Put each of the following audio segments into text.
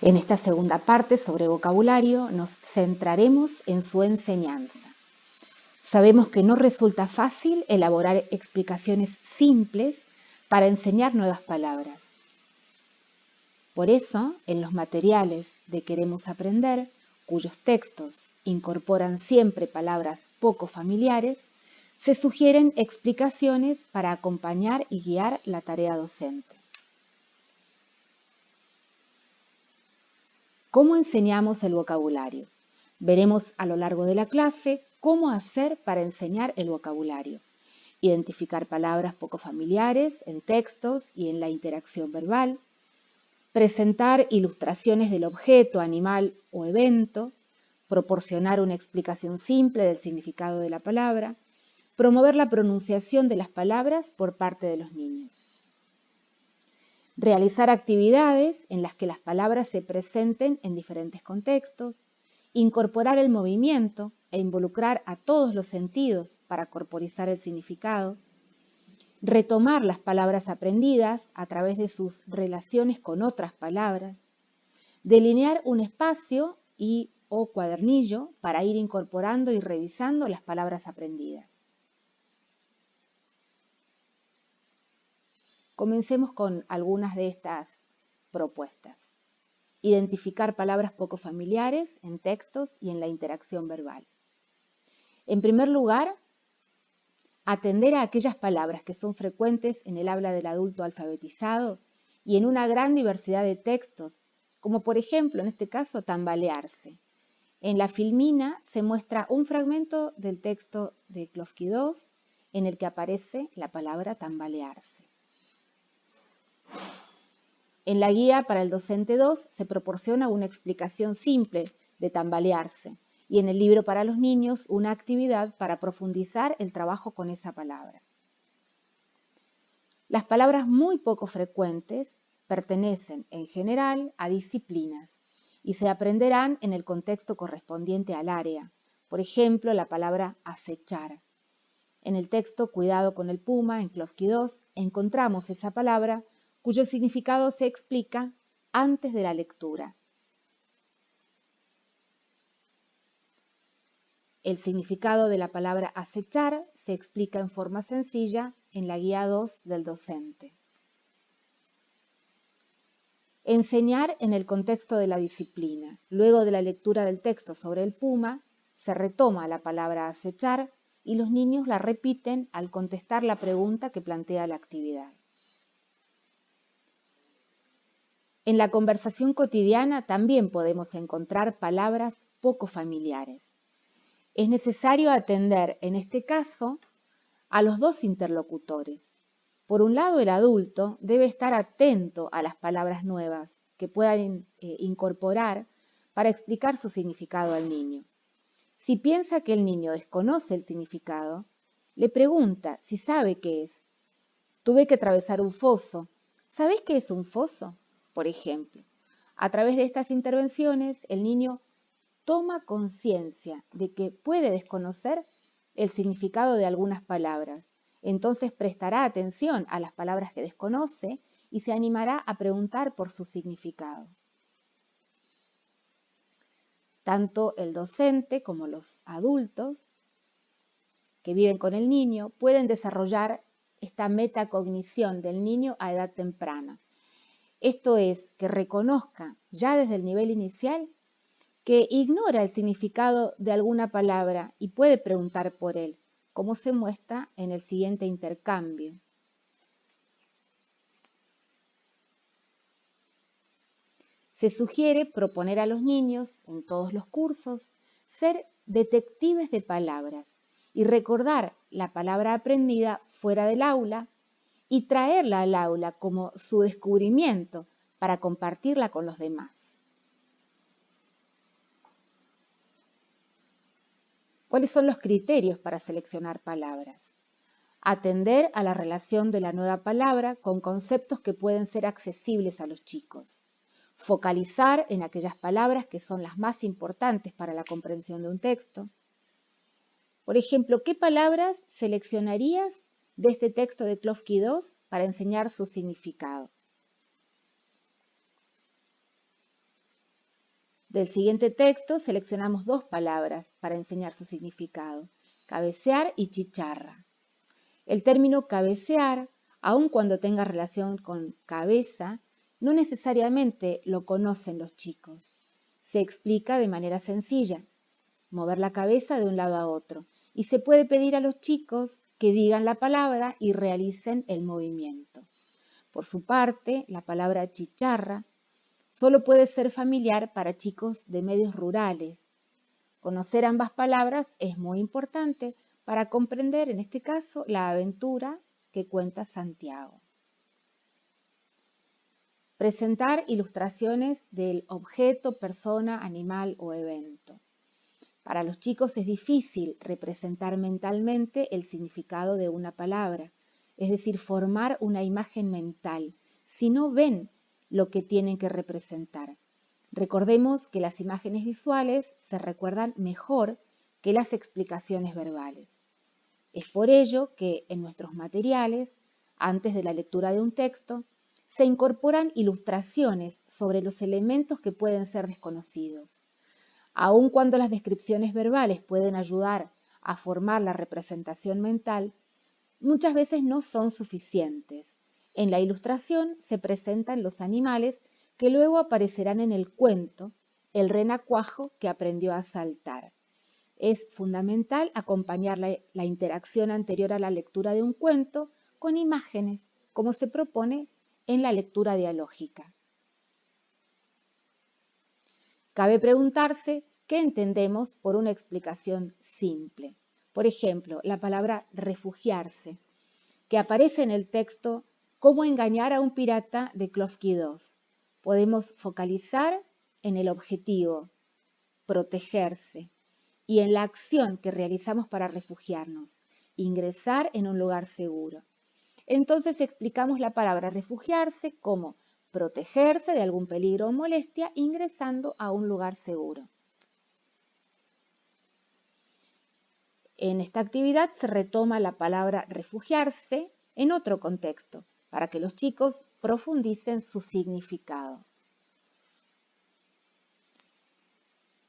En esta segunda parte sobre vocabulario nos centraremos en su enseñanza. Sabemos que no resulta fácil elaborar explicaciones simples para enseñar nuevas palabras. Por eso, en los materiales de Queremos Aprender, cuyos textos incorporan siempre palabras poco familiares, se sugieren explicaciones para acompañar y guiar la tarea docente. ¿Cómo enseñamos el vocabulario? Veremos a lo largo de la clase cómo hacer para enseñar el vocabulario. Identificar palabras poco familiares en textos y en la interacción verbal. Presentar ilustraciones del objeto, animal o evento. Proporcionar una explicación simple del significado de la palabra. Promover la pronunciación de las palabras por parte de los niños. Realizar actividades en las que las palabras se presenten en diferentes contextos, incorporar el movimiento e involucrar a todos los sentidos para corporizar el significado, retomar las palabras aprendidas a través de sus relaciones con otras palabras, delinear un espacio o cuadernillo para ir incorporando y revisando las palabras aprendidas. Comencemos con algunas de estas propuestas. Identificar palabras poco familiares en textos y en la interacción verbal. En primer lugar, atender a aquellas palabras que son frecuentes en el habla del adulto alfabetizado y en una gran diversidad de textos, como por ejemplo, en este caso, tambalearse. En la filmina se muestra un fragmento del texto de Klofki 2 en el que aparece la palabra tambalearse. En la guía para el docente 2 se proporciona una explicación simple de tambalearse y en el libro para los niños una actividad para profundizar el trabajo con esa palabra. Las palabras muy poco frecuentes pertenecen en general a disciplinas y se aprenderán en el contexto correspondiente al área. Por ejemplo, la palabra acechar. En el texto Cuidado con el puma, en Klofki 2, encontramos esa palabra cuyo significado se explica antes de la lectura. El significado de la palabra acechar se explica en forma sencilla en la guía 2 del docente. Enseñar en el contexto de la disciplina. Luego de la lectura del texto sobre el puma, se retoma la palabra acechar y los niños la repiten al contestar la pregunta que plantea la actividad. En la conversación cotidiana también podemos encontrar palabras poco familiares. Es necesario atender, en este caso, a los dos interlocutores. Por un lado, el adulto debe estar atento a las palabras nuevas que puedan incorporar para explicar su significado al niño. Si piensa que el niño desconoce el significado, le pregunta si sabe qué es. Tuve que atravesar un foso. ¿Sabés qué es un foso? Por ejemplo, a través de estas intervenciones, el niño toma conciencia de que puede desconocer el significado de algunas palabras. Entonces prestará atención a las palabras que desconoce y se animará a preguntar por su significado. Tanto el docente como los adultos que viven con el niño pueden desarrollar esta metacognición del niño a edad temprana. Esto es, que reconozca ya desde el nivel inicial que ignora el significado de alguna palabra y puede preguntar por él, como se muestra en el siguiente intercambio. Se sugiere proponer a los niños, en todos los cursos, ser detectives de palabras y recordar la palabra aprendida fuera del aula y traerla al aula como su descubrimiento para compartirla con los demás. ¿Cuáles son los criterios para seleccionar palabras? Atender a la relación de la nueva palabra con conceptos que pueden ser accesibles a los chicos. Focalizar en aquellas palabras que son las más importantes para la comprensión de un texto. Por ejemplo, ¿qué palabras seleccionarías de este texto de Klofki 2 para enseñar su significado? Del siguiente texto seleccionamos dos palabras para enseñar su significado: cabecear y chicharra. El término cabecear, aun cuando tenga relación con cabeza, no necesariamente lo conocen los chicos. Se explica de manera sencilla: mover la cabeza de un lado a otro, y se puede pedir a los chicos que digan la palabra y realicen el movimiento. Por su parte, la palabra chicharra solo puede ser familiar para chicos de medios rurales. Conocer ambas palabras es muy importante para comprender, en este caso, la aventura que cuenta Santiago. Presentar ilustraciones del objeto, persona, animal o evento. Para los chicos es difícil representar mentalmente el significado de una palabra, es decir, formar una imagen mental, si no ven lo que tienen que representar. Recordemos que las imágenes visuales se recuerdan mejor que las explicaciones verbales. Es por ello que en nuestros materiales, antes de la lectura de un texto, se incorporan ilustraciones sobre los elementos que pueden ser desconocidos. Aun cuando las descripciones verbales pueden ayudar a formar la representación mental, muchas veces no son suficientes. En la ilustración se presentan los animales que luego aparecerán en el cuento, el renacuajo que aprendió a saltar. Es fundamental acompañar la interacción anterior a la lectura de un cuento con imágenes, como se propone en la lectura dialógica. Cabe preguntarse qué entendemos por una explicación simple. Por ejemplo, la palabra refugiarse, que aparece en el texto Cómo engañar a un pirata de Klofki II. Podemos focalizar en el objetivo, protegerse, y en la acción que realizamos para refugiarnos, ingresar en un lugar seguro. Entonces explicamos la palabra refugiarse como protegerse de algún peligro o molestia ingresando a un lugar seguro. En esta actividad se retoma la palabra refugiarse en otro contexto, para que los chicos profundicen su significado.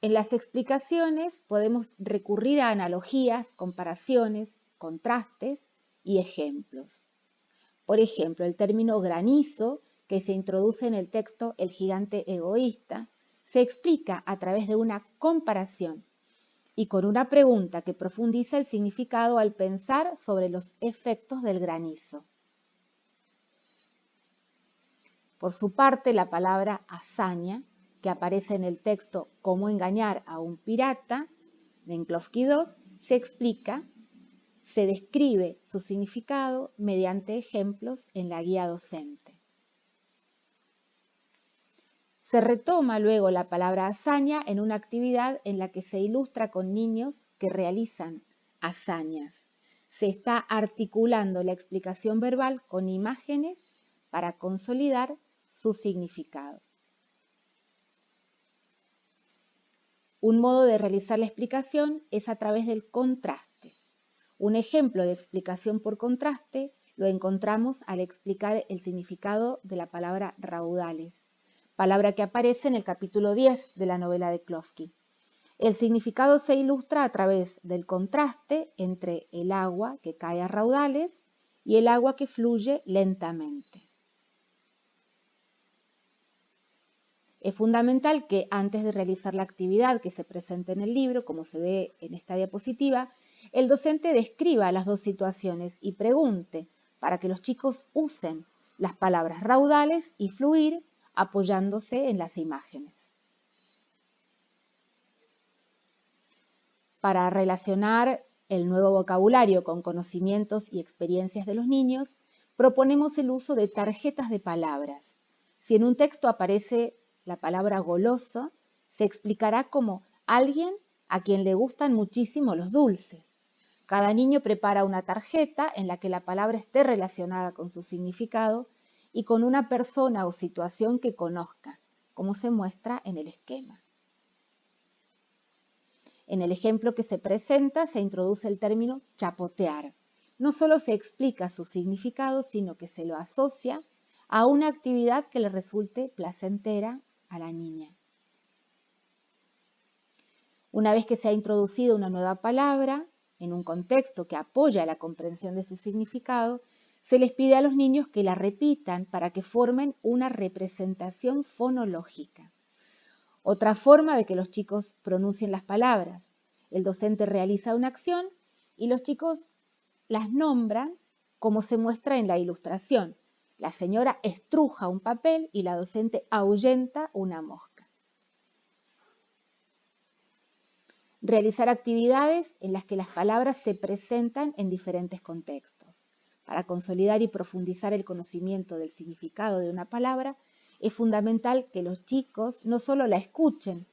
En las explicaciones podemos recurrir a analogías, comparaciones, contrastes y ejemplos. Por ejemplo, el término granizo, que se introduce en el texto El gigante egoísta, se explica a través de una comparación y con una pregunta que profundiza el significado al pensar sobre los efectos del granizo. Por su parte, la palabra hazaña, que aparece en el texto Cómo engañar a un pirata, de Klofki II, se explica, se describe su significado mediante ejemplos en la guía docente. Se retoma luego la palabra hazaña en una actividad en la que se ilustra con niños que realizan hazañas. Se está articulando la explicación verbal con imágenes para consolidar su significado. Un modo de realizar la explicación es a través del contraste. Un ejemplo de explicación por contraste lo encontramos al explicar el significado de la palabra raudales, palabra que aparece en el capítulo 10 de la novela de Klofki. El significado se ilustra a través del contraste entre el agua que cae a raudales y el agua que fluye lentamente. Es fundamental que antes de realizar la actividad que se presenta en el libro, como se ve en esta diapositiva, el docente describa las dos situaciones y pregunte para que los chicos usen las palabras raudales y fluir apoyándose en las imágenes. Para relacionar el nuevo vocabulario con conocimientos y experiencias de los niños, proponemos el uso de tarjetas de palabras. Si en un texto aparece la palabra goloso, se explicará como alguien a quien le gustan muchísimo los dulces. Cada niño prepara una tarjeta en la que la palabra esté relacionada con su significado y con una persona o situación que conozca, como se muestra en el esquema. En el ejemplo que se presenta se introduce el término chapotear. No solo se explica su significado, sino que se lo asocia a una actividad que le resulte placentera a la niña. Una vez que se ha introducido una nueva palabra en un contexto que apoya la comprensión de su significado, se les pide a los niños que la repitan para que formen una representación fonológica. Otra forma de que los chicos pronuncien las palabras. El docente realiza una acción y los chicos las nombran como se muestra en la ilustración. La señora estruja un papel y la docente ahuyenta una mosca. Realizar actividades en las que las palabras se presentan en diferentes contextos. Para consolidar y profundizar el conocimiento del significado de una palabra, es fundamental que los chicos no solo la escuchen,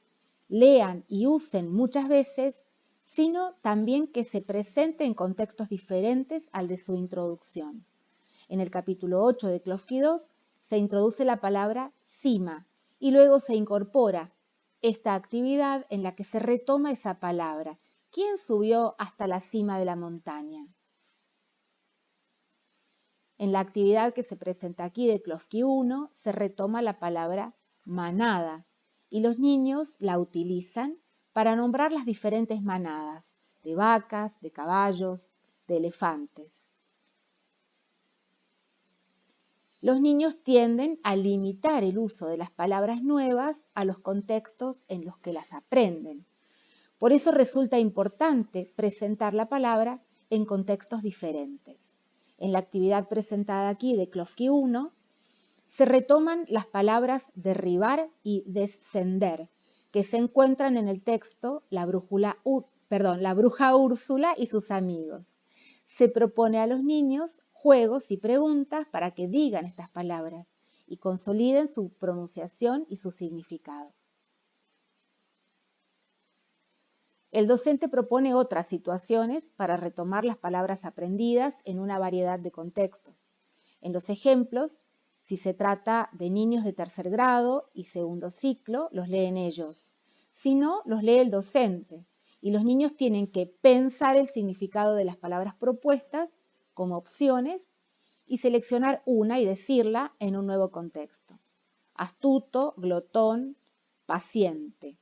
lean y usen muchas veces, sino también que se presente en contextos diferentes al de su introducción. En el capítulo 8 de Klofki 2 se introduce la palabra cima y luego se incorpora esta actividad en la que se retoma esa palabra. ¿Quién subió hasta la cima de la montaña? En la actividad que se presenta aquí de Klofki 1 se retoma la palabra manada y los niños la utilizan para nombrar las diferentes manadas de vacas, de caballos, de elefantes. Los niños tienden a limitar el uso de las palabras nuevas a los contextos en los que las aprenden. Por eso resulta importante presentar la palabra en contextos diferentes. En la actividad presentada aquí de Klofki 1, se retoman las palabras derribar y descender, que se encuentran en el texto La bruja Úrsula y sus amigos. Se propone a los niños juegos y preguntas para que digan estas palabras y consoliden su pronunciación y su significado. El docente propone otras situaciones para retomar las palabras aprendidas en una variedad de contextos. En los ejemplos, si se trata de niños de tercer grado y segundo ciclo, los leen ellos. Si no, los lee el docente y los niños tienen que pensar el significado de las palabras propuestas como opciones y seleccionar una y decirla en un nuevo contexto. Astuto, glotón, paciente.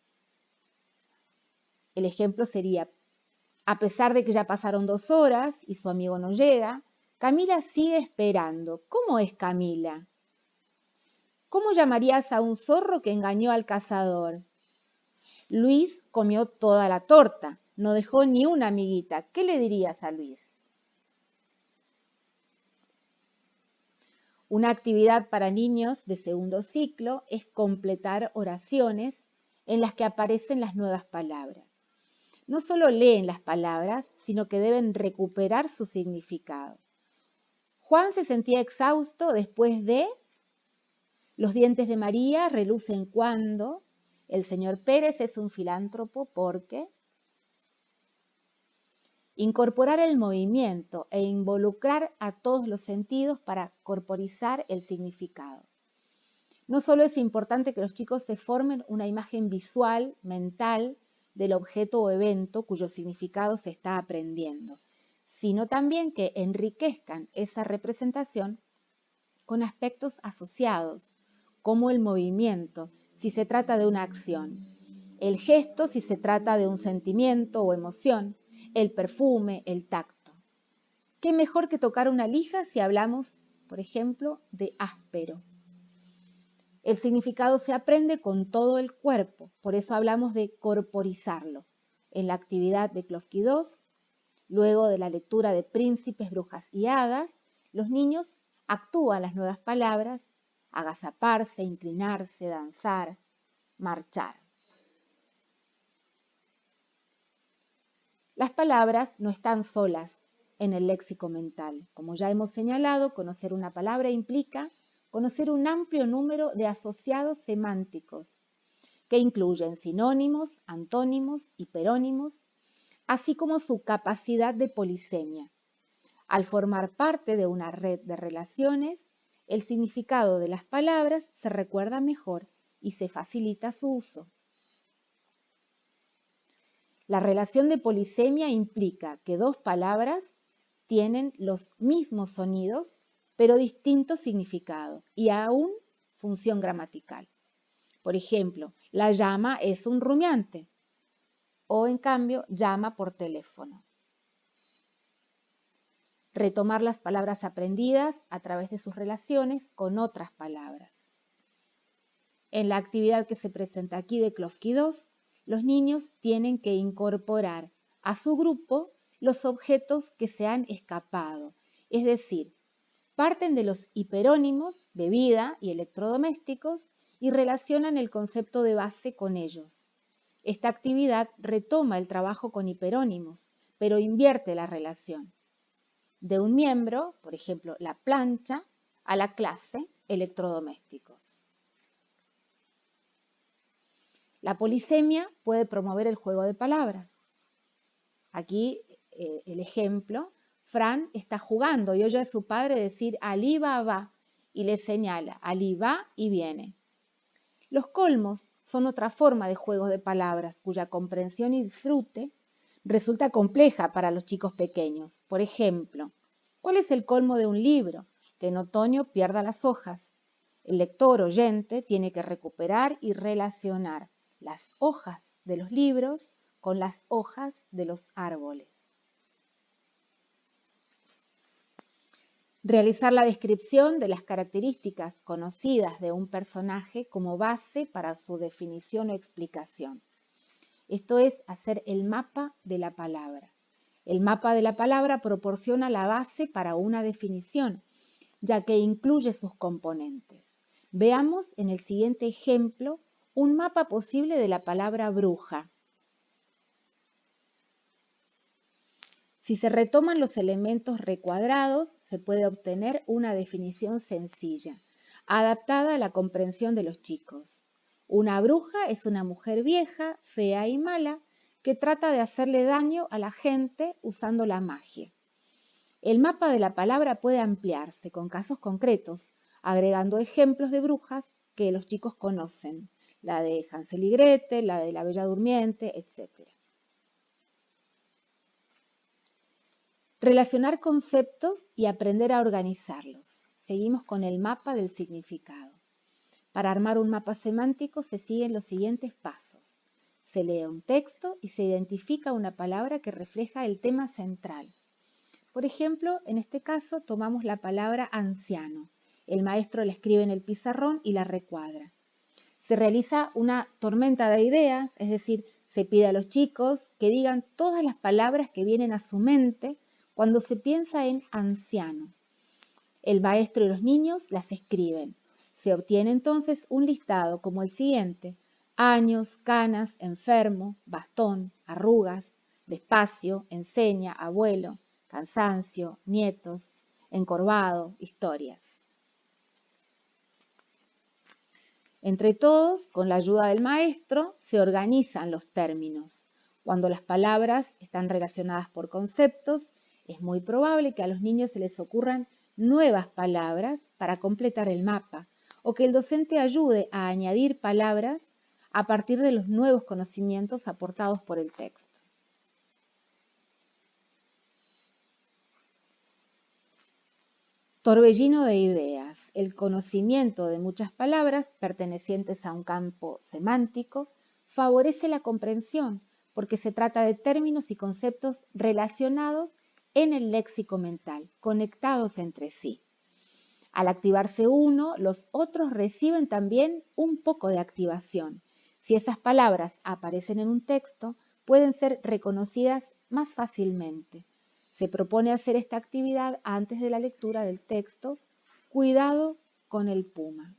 El ejemplo sería, a pesar de que ya pasaron 2 horas y su amigo no llega, Camila sigue esperando. ¿Cómo es Camila? ¿Cómo llamarías a un zorro que engañó al cazador? Luis comió toda la torta, no dejó ni una amiguita. ¿Qué le dirías a Luis? Una actividad para niños de segundo ciclo es completar oraciones en las que aparecen las nuevas palabras. No solo leen las palabras, sino que deben recuperar su significado. Juan se sentía exhausto después de los dientes de María relucen cuando el señor Pérez es un filántropo porque incorporar el movimiento e involucrar a todos los sentidos para corporizar el significado. No solo es importante que los chicos se formen una imagen visual, mental, del objeto o evento cuyo significado se está aprendiendo, sino también que enriquezcan esa representación con aspectos asociados, como el movimiento, si se trata de una acción, el gesto, si se trata de un sentimiento o emoción, el perfume, el tacto. ¿Qué mejor que tocar una lija si hablamos, por ejemplo, de áspero? El significado se aprende con todo el cuerpo, por eso hablamos de corporizarlo. En la actividad de Klofki 2, luego de la lectura de Príncipes, Brujas y Hadas, los niños actúan las nuevas palabras, agazaparse, inclinarse, danzar, marchar. Las palabras no están solas en el léxico mental. Como ya hemos señalado, conocer una palabra implica conocer un amplio número de asociados semánticos que incluyen sinónimos, antónimos, hiperónimos, así como su capacidad de polisemia. Al formar parte de una red de relaciones, el significado de las palabras se recuerda mejor y se facilita su uso. La relación de polisemia implica que 2 palabras tienen los mismos sonidos, pero distinto significado y aún función gramatical. Por ejemplo, la llama es un rumiante. o en cambio llama por teléfono. Retomar las palabras aprendidas a través de sus relaciones con otras palabras. En la actividad que se presenta aquí de Klofki 2, los niños tienen que incorporar a su grupo los objetos que se han escapado, es decir, parten de los hiperónimos, bebida y electrodomésticos, y relacionan el concepto de base con ellos. Esta actividad retoma el trabajo con hiperónimos, pero invierte la relación. De un miembro, por ejemplo, la plancha, a la clase, electrodomésticos. La polisemia puede promover el juego de palabras. Aquí el ejemplo, Fran está jugando y oye a su padre decir Ali va y le señala Ali va y viene. Los colmos son otra forma de juegos de palabras cuya comprensión y disfrute resulta compleja para los chicos pequeños. Por ejemplo, ¿cuál es el colmo de un libro? Que en otoño pierda las hojas. El lector oyente tiene que recuperar y relacionar las hojas de los libros con las hojas de los árboles. Realizar la descripción de las características conocidas de un personaje como base para su definición o explicación. Esto es hacer el mapa de la palabra. El mapa de la palabra proporciona la base para una definición, ya que incluye sus componentes. Veamos en el siguiente ejemplo un mapa posible de la palabra bruja. Si se retoman los elementos recuadrados, se puede obtener una definición sencilla, adaptada a la comprensión de los chicos. Una bruja es una mujer vieja, fea y mala, que trata de hacerle daño a la gente usando la magia. El mapa de la palabra puede ampliarse con casos concretos, agregando ejemplos de brujas que los chicos conocen, la de Hansel y Gretel, la de la Bella Durmiente, etc. Relacionar conceptos y aprender a organizarlos. Seguimos con el mapa del significado. Para armar un mapa semántico se siguen los siguientes pasos. Se lee un texto y se identifica una palabra que refleja el tema central. Por ejemplo, en este caso tomamos la palabra anciano. El maestro la escribe en el pizarrón y la recuadra. Se realiza una tormenta de ideas, es decir, se pide a los chicos que digan todas las palabras que vienen a su mente cuando se piensa en anciano. El maestro y los niños las escriben. Se obtiene entonces un listado como el siguiente: años, canas, enfermo, bastón, arrugas, despacio, enseña, abuelo, cansancio, nietos, encorvado, historias. Entre todos, con la ayuda del maestro, se organizan los términos. Cuando las palabras están relacionadas por conceptos, es muy probable que a los niños se les ocurran nuevas palabras para completar el mapa, o que el docente ayude a añadir palabras a partir de los nuevos conocimientos aportados por el texto. Torbellino de ideas. El conocimiento de muchas palabras pertenecientes a un campo semántico favorece la comprensión porque se trata de términos y conceptos relacionados en el léxico mental, conectados entre sí. Al activarse uno, los otros reciben también un poco de activación. Si esas palabras aparecen en un texto, pueden ser reconocidas más fácilmente. Se propone hacer esta actividad antes de la lectura del texto. Cuidado con el puma.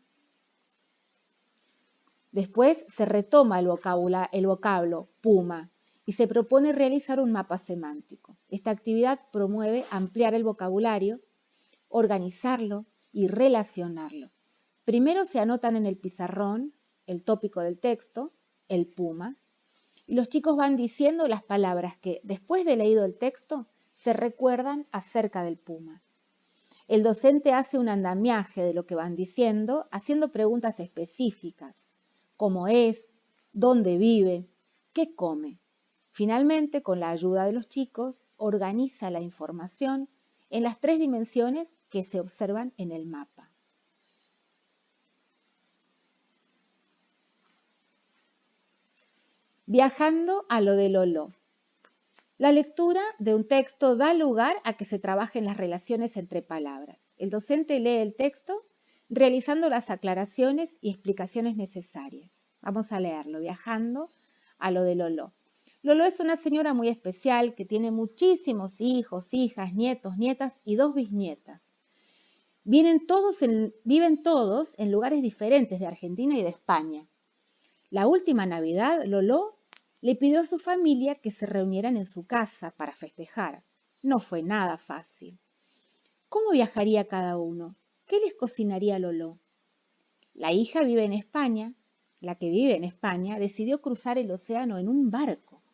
Después se retoma el vocablo puma y se propone realizar un mapa semántico. Esta actividad promueve ampliar el vocabulario, organizarlo y relacionarlo. Primero se anotan en el pizarrón el tópico del texto, el puma, y los chicos van diciendo las palabras que, después de leído el texto, se recuerdan acerca del puma. El docente hace un andamiaje de lo que van diciendo, haciendo preguntas específicas: cómo es, dónde vive, qué come. Finalmente, con la ayuda de los chicos, organiza la información en las 3 dimensiones que se observan en el mapa. Viajando a lo de Loló. La lectura de un texto da lugar a que se trabajen las relaciones entre palabras. El docente lee el texto realizando las aclaraciones y explicaciones necesarias. Vamos a leerlo, viajando a lo de Loló. Loló es una señora muy especial que tiene muchísimos hijos, hijas, nietos, nietas y 2 bisnietas. Viven todos en lugares diferentes de Argentina y de España. La última Navidad, Loló le pidió a su familia que se reunieran en su casa para festejar. No fue nada fácil. ¿Cómo viajaría cada uno? ¿Qué les cocinaría Loló? La hija vive en España. La que vive en España decidió cruzar el océano en un barco.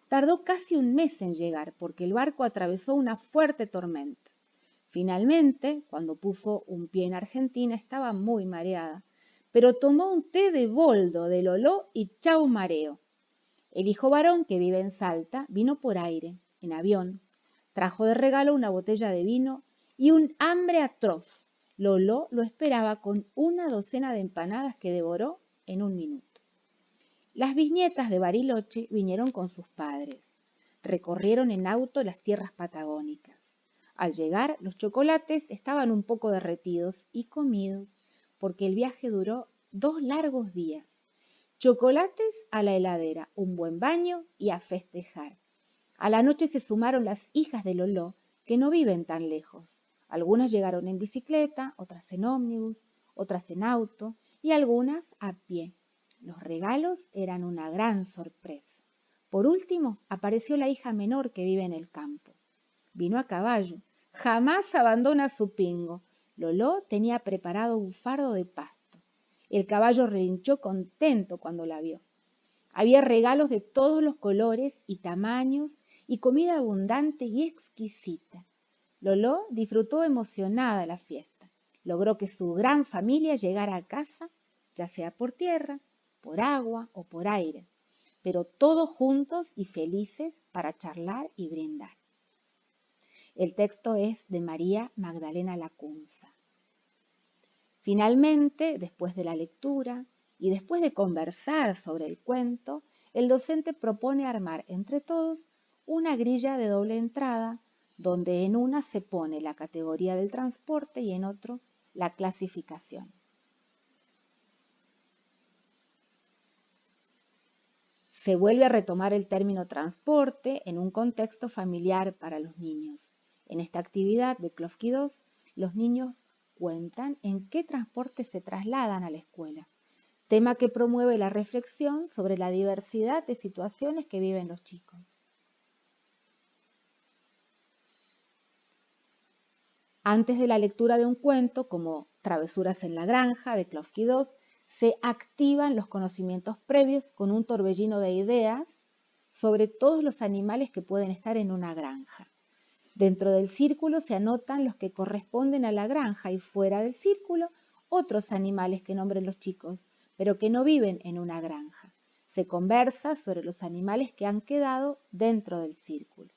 Tardó casi un mes en llegar porque el barco atravesó una fuerte tormenta. Finalmente, cuando puso un pie en Argentina, estaba muy mareada, pero tomó un té de boldo de Loló y chau mareo. El hijo varón, que vive en Salta, vino por aire, en avión. Trajo de regalo una botella de vino y un hambre atroz. Loló lo esperaba con una docena de empanadas que devoró en un minuto. Las bisnietas de Bariloche vinieron con sus padres. Recorrieron en auto las tierras patagónicas. Al llegar, los chocolates estaban un poco derretidos y comidos, porque el viaje duró 2 largos días. Chocolates a la heladera, un buen baño y a festejar. A la noche se sumaron las hijas de Loló, que no viven tan lejos. Algunas llegaron en bicicleta, otras en ómnibus, otras en auto y algunas a pie. Los regalos eran una gran sorpresa. Por último, apareció la hija menor que vive en el campo. Vino a caballo. Jamás abandona su pingo. Loló tenía preparado un fardo de pasto. El caballo relinchó contento cuando la vio. Había regalos de todos los colores y tamaños y comida abundante y exquisita. Loló disfrutó emocionada la fiesta. Logró que su gran familia llegara a casa, ya sea por tierra, por agua o por aire, pero todos juntos y felices para charlar y brindar. El texto es de María Magdalena Lacunza. Finalmente, después de la lectura y después de conversar sobre el cuento, el docente propone armar entre todos una grilla de doble entrada, donde en una se pone la categoría del transporte y en otro la clasificación. Se vuelve a retomar el término transporte en un contexto familiar para los niños. En esta actividad de Klofki 2, los niños cuentan en qué transporte se trasladan a la escuela, tema que promueve la reflexión sobre la diversidad de situaciones que viven los chicos. Antes de la lectura de un cuento, como Travesuras en la granja de Klofki 2, se activan los conocimientos previos con un torbellino de ideas sobre todos los animales que pueden estar en una granja. Dentro del círculo se anotan los que corresponden a la granja y fuera del círculo otros animales que nombren los chicos, pero que no viven en una granja. Se conversa sobre los animales que han quedado dentro del círculo.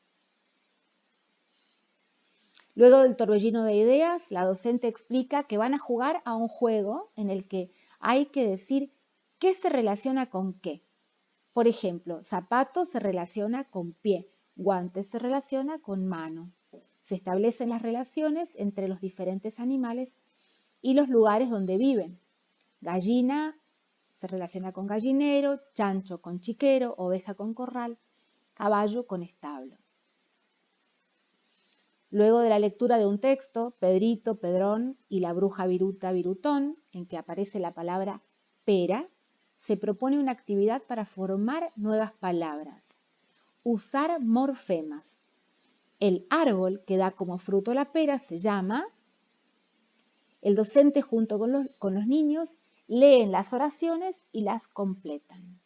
Luego del torbellino de ideas, la docente explica que van a jugar a un juego en el que hay que decir qué se relaciona con qué. Por ejemplo, zapato se relaciona con pie, guante se relaciona con mano. Se establecen las relaciones entre los diferentes animales y los lugares donde viven. Gallina se relaciona con gallinero, chancho con chiquero, oveja con corral, caballo con establo. Luego de la lectura de un texto, Pedrito, Pedrón y la bruja Viruta, Virutón, en que aparece la palabra pera, se propone una actividad para formar nuevas palabras. Usar morfemas. El árbol que da como fruto la pera se llama. El docente junto con los niños leen las oraciones y las completan.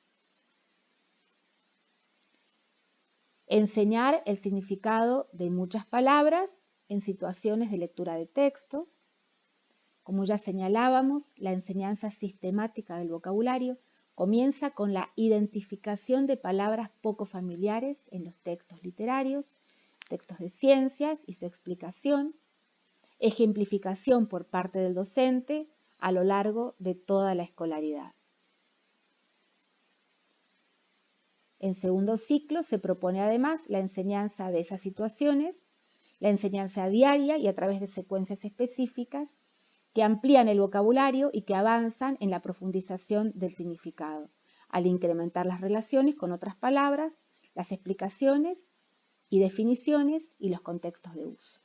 Enseñar el significado de muchas palabras en situaciones de lectura de textos. Como ya señalábamos, la enseñanza sistemática del vocabulario comienza con la identificación de palabras poco familiares en los textos literarios, textos de ciencias y su explicación, ejemplificación por parte del docente a lo largo de toda la escolaridad. En segundo ciclo se propone además la enseñanza de esas situaciones, la enseñanza diaria y a través de secuencias específicas que amplían el vocabulario y que avanzan en la profundización del significado, al incrementar las relaciones con otras palabras, las explicaciones y definiciones y los contextos de uso.